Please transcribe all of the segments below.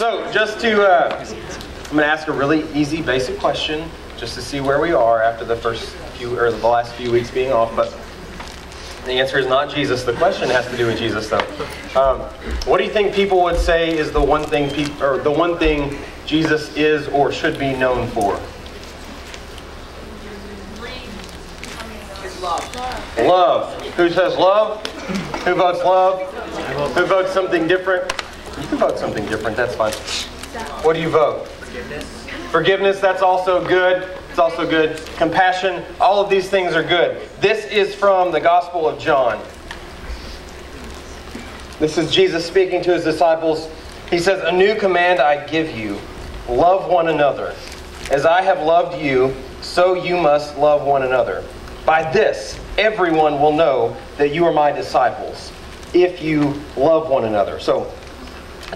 So just to, I'm going to ask a really easy, basic question, just to see where we are after the the last few weeks being off. But the answer is not Jesus. The question has to do with Jesus, though. What do you think people would say is the one thing Jesus is or should be known for? Love. Who says love? Who votes love? Who votes something different? You can vote something different. That's fine. What do you vote? Forgiveness. Forgiveness. That's also good. It's also good. Compassion. All of these things are good. This is from the Gospel of John. This is Jesus speaking to his disciples. He says, "A new command I give you. Love one another. As I have loved you, so you must love one another. By this, everyone will know that you are my disciples, if you love one another." So,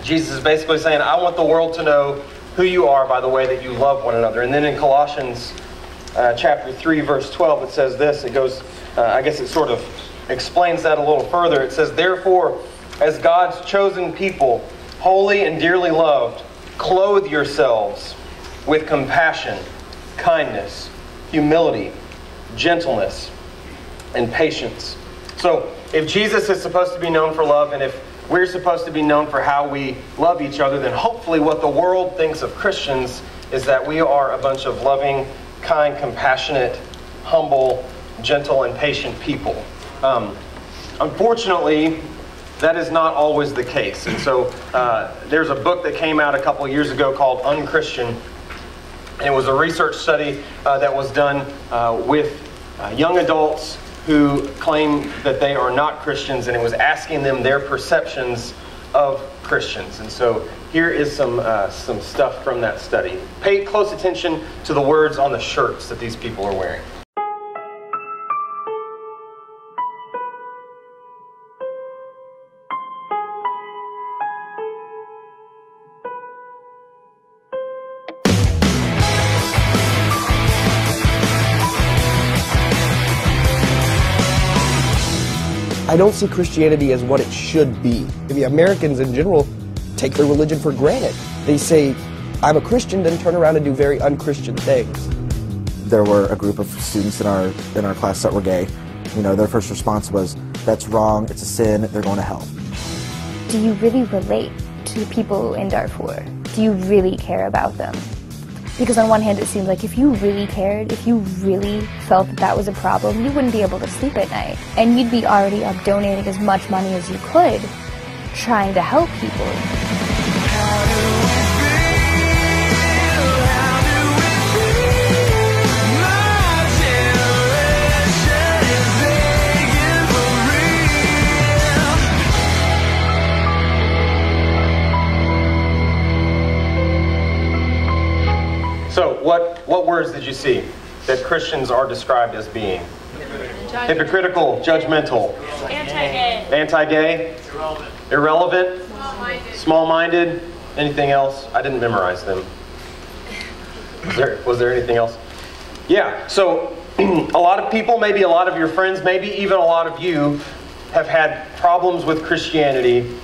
Jesus is basically saying, I want the world to know who you are by the way that you love one another. And then in Colossians chapter 3, verse 12, it says this. It goes, I guess it sort of explains that a little further. It says, "Therefore, as God's chosen people, holy and dearly loved, clothe yourselves with compassion, kindness, humility, gentleness, and patience." So, if Jesus is supposed to be known for love, and if we're supposed to be known for how we love each other, then hopefully what the world thinks of Christians is that we are a bunch of loving, kind, compassionate, humble, gentle, and patient people. Unfortunately, that is not always the case. And so there's a book that came out a couple of years ago called Unchristian. And it was a research study that was done with young adults who claim that they are not Christians, and it was asking them their perceptions of Christians. And so here is some stuff from that study. Pay close attention to the words on the shirts that these people are wearing. I don't see Christianity as what it should be. The Americans in general take their religion for granted. They say, I'm a Christian, then turn around and do very unchristian things. There were a group of students in our class that were gay. You know, their first response was, that's wrong, it's a sin, they're going to hell. Do you really relate to the people in Darfur? Do you really care about them? Because on one hand it seems like if you really cared, if you really felt that that was a problem, you wouldn't be able to sleep at night. And you'd be already up donating as much money as you could, trying to help people. So, what words did you see that Christians are described as being? Hypocritical, judgmental, anti-gay, irrelevant, small-minded. Anything else? I didn't memorize them. Was there anything else? Yeah, so a lot of people, maybe a lot of your friends, maybe even a lot of you have had problems with Christianity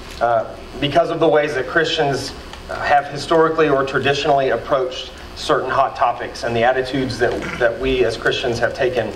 because of the ways that Christians have historically or traditionally approached certain hot topics and the attitudes that we as Christians have taken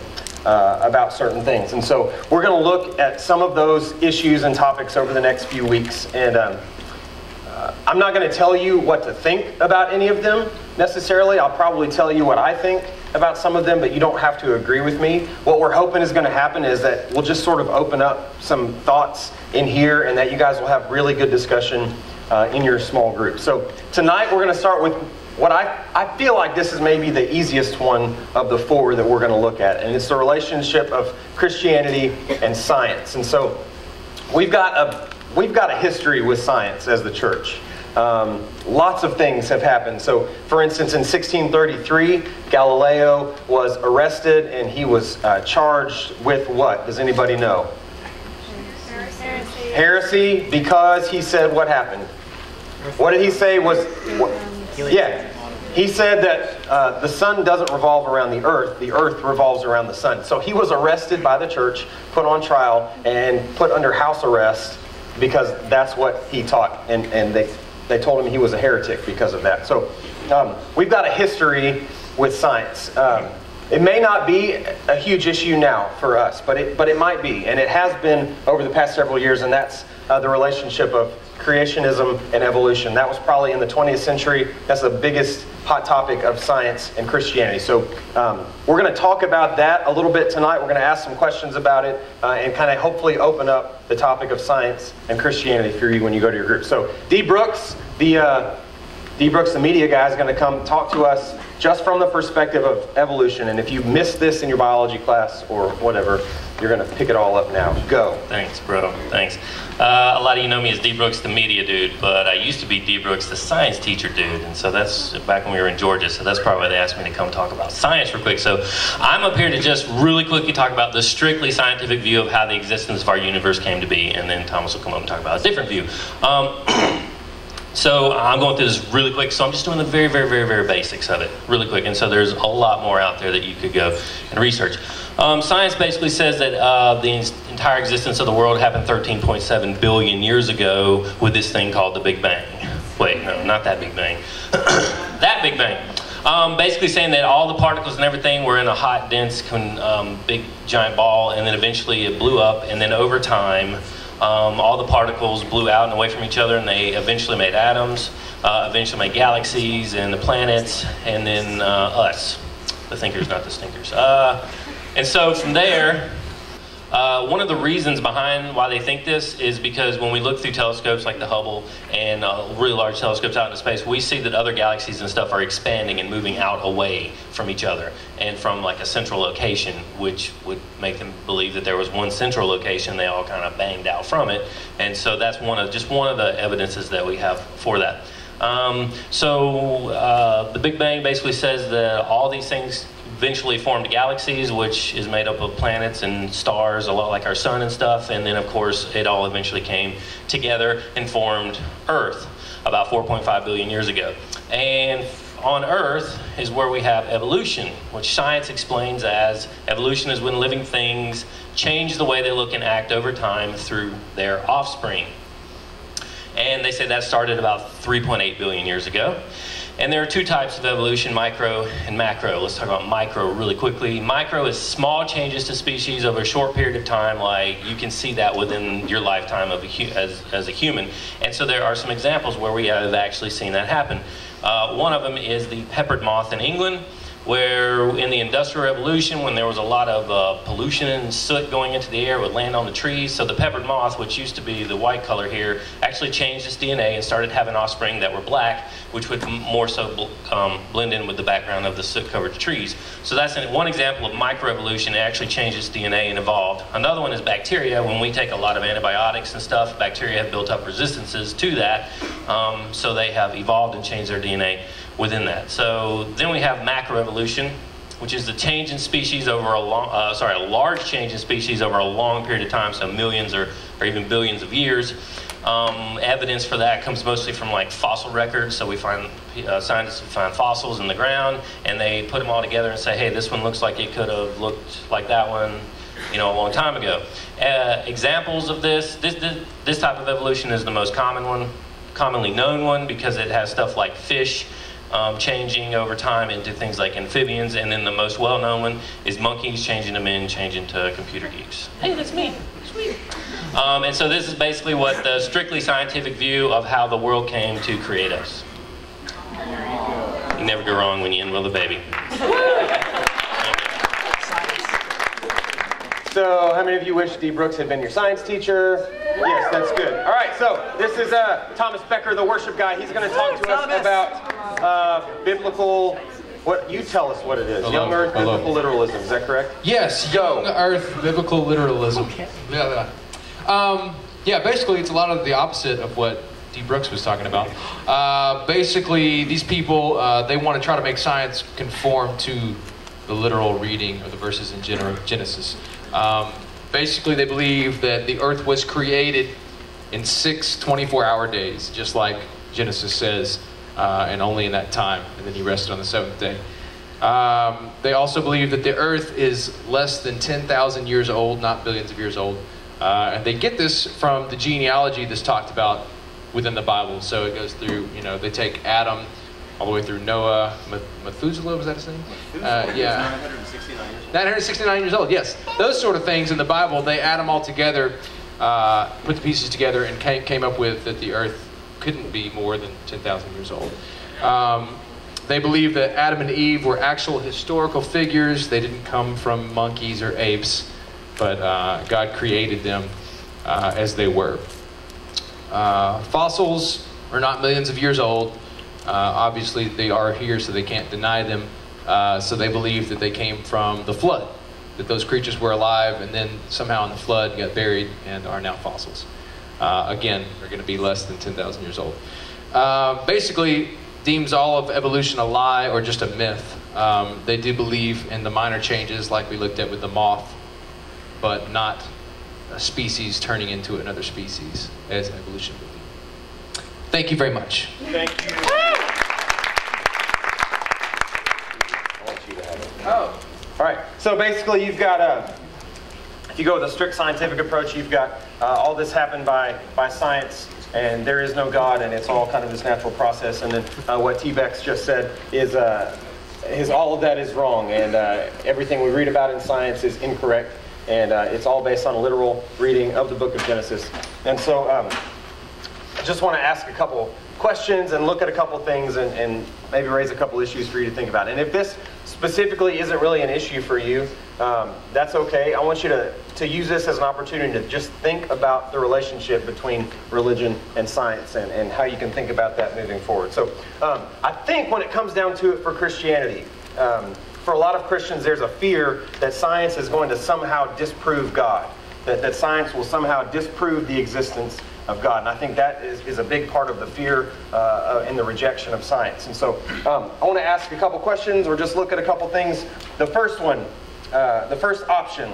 about certain things. And so we're going to look at some of those issues and topics over the next few weeks. And I'm not going to tell you what to think about any of them necessarily. I'll probably tell you what I think about some of them, but you don't have to agree with me. What we're hoping is going to happen is that we'll just sort of open up some thoughts in here and that you guys will have really good discussion in your small group. So tonight we're going to start with what I feel like this is maybe the easiest one of the four that we're going to look at, and it's the relationship of Christianity and science. And so we've got a history with science as the church. Lots of things have happened. So, for instance, in 1633, Galileo was arrested and he was charged with what? Does anybody know? Heresy, because he said what happened? What did he say was... He said that the sun doesn't revolve around the earth revolves around the sun. So he was arrested by the church, put on trial, and put under house arrest because that's what he taught. And they told him he was a heretic because of that. So we've got a history with science. It may not be a huge issue now for us, but it might be, and it has been over the past several years, and that's the relationship of creationism and evolution. That was probably in the 20th century. That's the biggest hot topic of science and Christianity. So we're going to talk about that a little bit tonight. We're going to ask some questions about it and kind of hopefully open up the topic of science and Christianity for you when you go to your group. So D. Brooks, the media guy, is going to come talk to us just from the perspective of evolution. And if you missed this in your biology class or whatever, you're going to pick it all up now. Go. Thanks, bro. Thanks. A lot of you know me as D. Brooks, the media dude, but I used to be D. Brooks, the science teacher dude. And so that's back when we were in Georgia. So that's probably why they asked me to come talk about science real quick. So I'm up here to just really quickly talk about the strictly scientific view of how the existence of our universe came to be. And then Thomas will come up and talk about a different view. So I'm going through this really quick, so I'm just doing the very, very, very, very basics of it really quick. And so there's a lot more out there that you could go and research. Science basically says that the entire existence of the world happened 13.7 billion years ago with this thing called the Big Bang. Wait, no, not that Big Bang. That Big Bang. Basically saying that all the particles and everything were in a hot, dense, big, giant ball, and then eventually it blew up, and then over time, all the particles blew out and away from each other, and they eventually made atoms, eventually made galaxies and the planets, and then us, the thinkers, not the stinkers. And so from there, one of the reasons behind why they think this is because when we look through telescopes like the Hubble and really large telescopes out into space, we see that other galaxies and stuff are expanding and moving out away from each other and from like a central location, which would make them believe that there was one central location. They all kind of banged out from it. And so that's one of the evidences that we have for that. The Big Bang basically says that all these things eventually formed galaxies, which is made up of planets and stars, a lot like our sun and stuff. And then, of course, it all eventually came together and formed Earth about 4.5 billion years ago. And on Earth is where we have evolution, which science explains as evolution is when living things change the way they look and act over time through their offspring. And they say that started about 3.8 billion years ago. And there are two types of evolution, micro and macro. Let's talk about micro really quickly. Micro is small changes to species over a short period of time, like you can see that within your lifetime of as a human. And so there are some examples where we have actually seen that happen. One of them is the peppered moth in England, where in the Industrial Revolution, when there was a lot of pollution and soot going into the air, it would land on the trees. So the peppered moth, which used to be the white color here, actually changed its DNA and started having offspring that were black, which would more so blend in with the background of the soot-covered trees. So that's one example of microevolution. It actually changed its DNA and evolved. Another one is bacteria. When we take a lot of antibiotics and stuff, bacteria have built up resistances to that, so they have evolved and changed their DNA within that. So then we have macroevolution, which is the change in species over a large change in species over a long period of time, so millions or even billions of years. Evidence for that comes mostly from like fossil records. So we find scientists find fossils in the ground, and they put them all together and say, hey, this one looks like it could have looked like that one, a long time ago. Examples of this type of evolution is the most commonly known one, because it has stuff like fish changing over time into things like amphibians, and then the most well-known one is monkeys changing to men, changing to computer geeks. Hey, that's me. Sweet. And so this is basically what the strictly scientific view of how the world came to create us. You never go wrong when you end with a baby. So, how many of you wish D. Brooks had been your science teacher? Yes, that's good. All right, so this is Thomas Becker, the worship guy. He's going to talk to us about biblical. What you tell us what it is? Young Earth biblical literalism. Is that correct? Yes, Young Earth biblical literalism. Okay. Yeah, basically it's a lot of the opposite of what D. Brooks was talking about. Basically, these people they want to try to make science conform to the literal reading of the verses in Genesis. Basically, they believe that the earth was created in 6 24-hour days, just like Genesis says, and only in that time, and then he rested on the 7th day. They also believe that the earth is less than 10,000 years old, not billions of years old. And they get this from the genealogy that's talked about within the Bible. So it goes through, they take Adam all the way through Noah, Methuselah, was that his name? Yeah. 969 years old, yes. Those sort of things in the Bible, they add them all together, put the pieces together, and came up with that the earth couldn't be more than 10,000 years old. They believe that Adam and Eve were actual historical figures. They didn't come from monkeys or apes, but God created them as they were. Fossils are not millions of years old. Obviously, they are here, so they can't deny them. So they believe that they came from the flood, that those creatures were alive, and then somehow in the flood got buried and are now fossils. Again, they're going to be less than 10,000 years old. Basically, deems all of evolution a lie or just a myth. They do believe in the minor changes like we looked at with the moth, but not a species turning into another species as evolution would be. Thank you very much. Thank you. Oh. All right. So basically, you've got if you go with a strict scientific approach, you've got all this happened by science, and there is no God, and it's all kind of this natural process. And then what T-Bex just said is all of that is wrong, and everything we read about in science is incorrect, and it's all based on a literal reading of the book of Genesis. And so I just want to ask a couple questions and look at a couple things and maybe raise a couple issues for you to think about. And if this specifically isn't really an issue for you, that's okay. I want you to use this as an opportunity to just think about the relationship between religion and science and how you can think about that moving forward. So I think when it comes down to it for Christianity, for a lot of Christians, there's a fear that science is going to somehow disprove God, that science will somehow disprove the existence of God. And I think that is a big part of the fear in the rejection of science. And so I want to ask a couple questions or just look at a couple things. The first one, the first option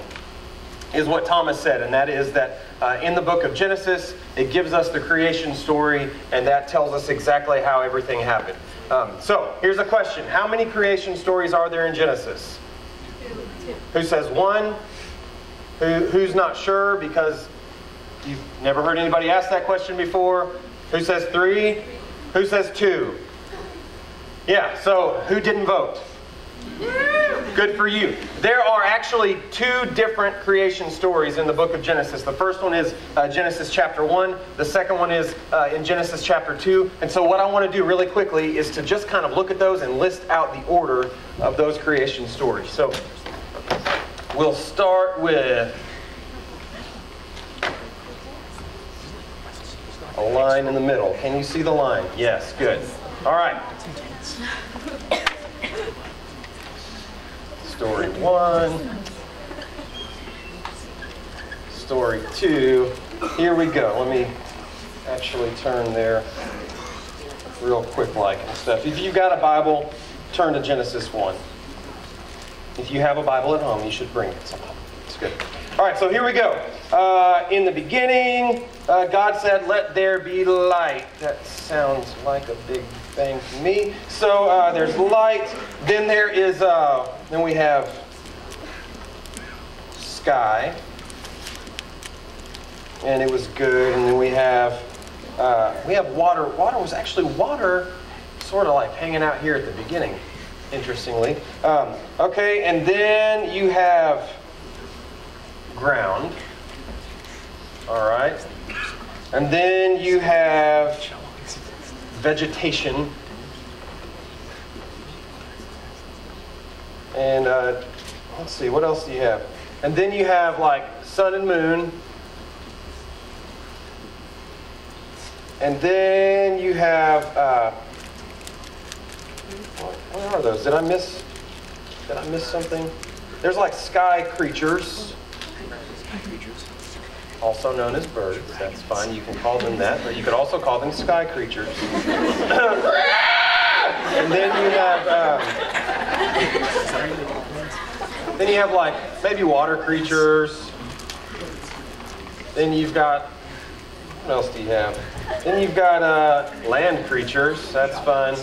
is what Thomas said, and that is that in the book of Genesis, it gives us the creation story, and that tells us exactly how everything happened. So here's a question. How many creation stories are there in Genesis? Who says one? Who's not sure because you've never heard anybody ask that question before? Who says 3? Who says 2? Yeah, so who didn't vote? Good for you. There are actually 2 different creation stories in the book of Genesis. The first one is Genesis chapter 1. The second one is in Genesis chapter 2. And so what I want to do really quickly is to just kind of look at those and list out the order of those creation stories. So we'll start with a line in the middle. Can you see the line? Yes, good. All right. Story 1. Story 2. Here we go. Let me actually turn there real quick like and stuff. If you've got a Bible, turn to Genesis 1. If you have a Bible at home, you should bring it somehow. It's good. All right, so here we go. In the beginning, God said, "Let there be light." That sounds like a big bang to me. So there's light. Then there is, then we have sky. And it was good. And then we have water. Water was actually sort of like hanging out here at the beginning, interestingly. Okay, and then you have ground. All right. And then you have vegetation. And let's see, what else do you have? And then you have like sun and moon. And then you have, what are those? Did I miss something? There's like sky creatures. Also known as birds. That's fine. You can call them that, but you could also call them sky creatures. And then you have like maybe water creatures. Then you've got, what else do you have? Then you've got land creatures. That's fun.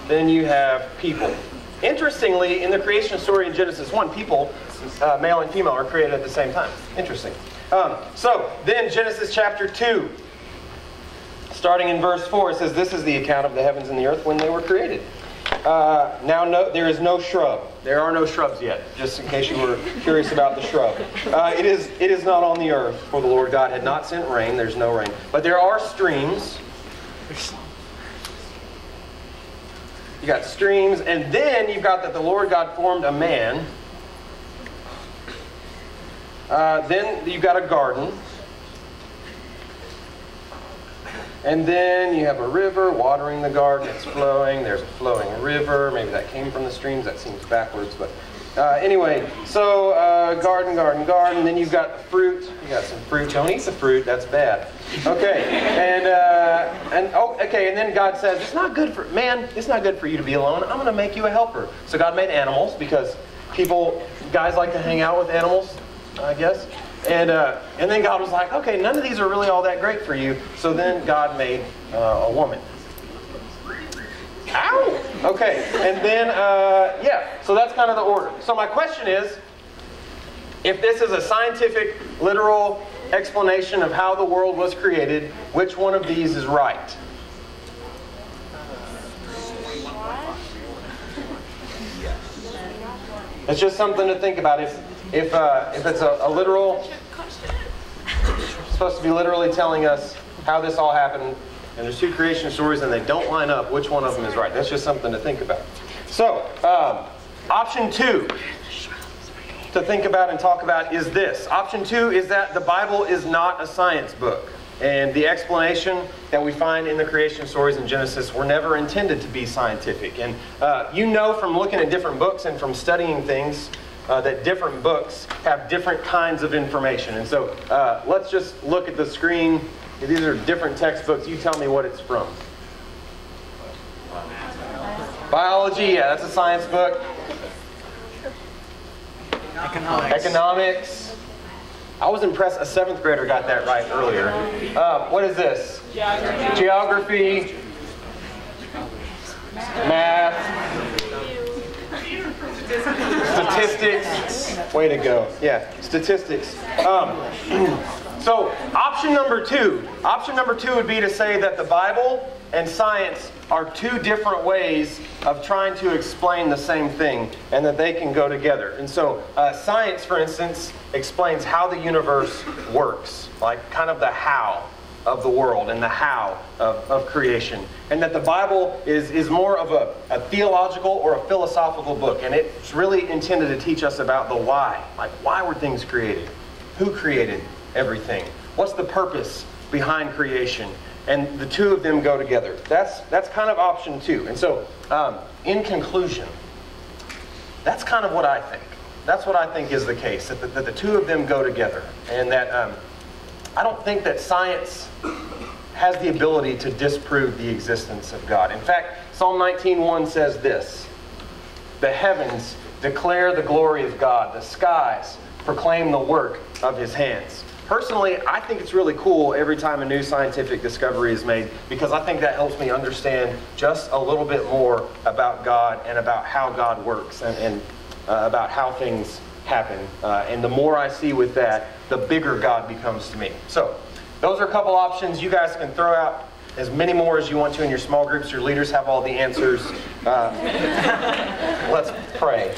Then you have people. Interestingly, in the creation story in Genesis 1, people, male and female, are created at the same time. Interesting. So then Genesis chapter 2, starting in verse 4, it says, "This is the account of the heavens and the earth when they were created. There is no shrub." There are no shrubs yet, just in case you were curious about the shrub. It is not on the earth, for the Lord God had not sent rain. There's no rain. But there are streams. You got streams, and then you've got that the Lord God formed a man. Then you've got a garden. And then you have a river watering the garden. It's flowing. There's a flowing river. Maybe that came from the streams. That seems backwards. But anyway, so garden. Then you've got the fruit. You got some fruit. Don't eat the fruit. That's bad. Okay. And then God says, it's not good for you to be alone. I'm going to make you a helper. So God made animals because guys like to hang out with animals, I guess. And then God was like, okay, none of these are really all that great for you. So then God made a woman. Ow! Okay, and then, so that's kind of the order. So my question is, if this is a scientific, literal explanation of how the world was created, which one of these is right? It's just something to think about. If it's a literal, it's supposed to be literally telling us how this all happened, and there's two creation stories and they don't line up, which one of them is right? That's just something to think about. So, option 2 to think about and talk about is this. Option 2 is that the Bible is not a science book. And the explanation that we find in the creation stories in Genesis were never intended to be scientific. And you know from looking at different books and from studying things that different books have different kinds of information. And so let's just look at the screen. These are different textbooks. You tell me what it's from. Biology, yeah, that's a science book. Economics. I was impressed a 7th grader got that right earlier. What is this? Geography. Math. Statistics. Way to go. Yeah, statistics. So option number 2 would be to say that the Bible and science are two different ways of trying to explain the same thing, and that they can go together. And so science, for instance, explains how the universe works, like kind of the how of the world and the how of creation. And that the Bible is more of a theological or a philosophical book, and it's really intended to teach us about the why. Like, why were things created? Who created everything? What's the purpose behind creation? And the two of them go together. That's kind of option 2. And so, in conclusion, that's kind of what I think. That's what I think is the case, that the two of them go together. And that I don't think that science has the ability to disprove the existence of God. In fact, Psalm 19:1 says this: "The heavens declare the glory of God. The skies proclaim the work of His hands." Personally, I think it's really cool every time a new scientific discovery is made, because I think that helps me understand just a little bit more about God and about how God works and about how things happen. And the more I see with that, the bigger God becomes to me. So, those are a couple options. You guys can throw out as many more as you want to in your small groups. Your leaders have all the answers. Let's pray.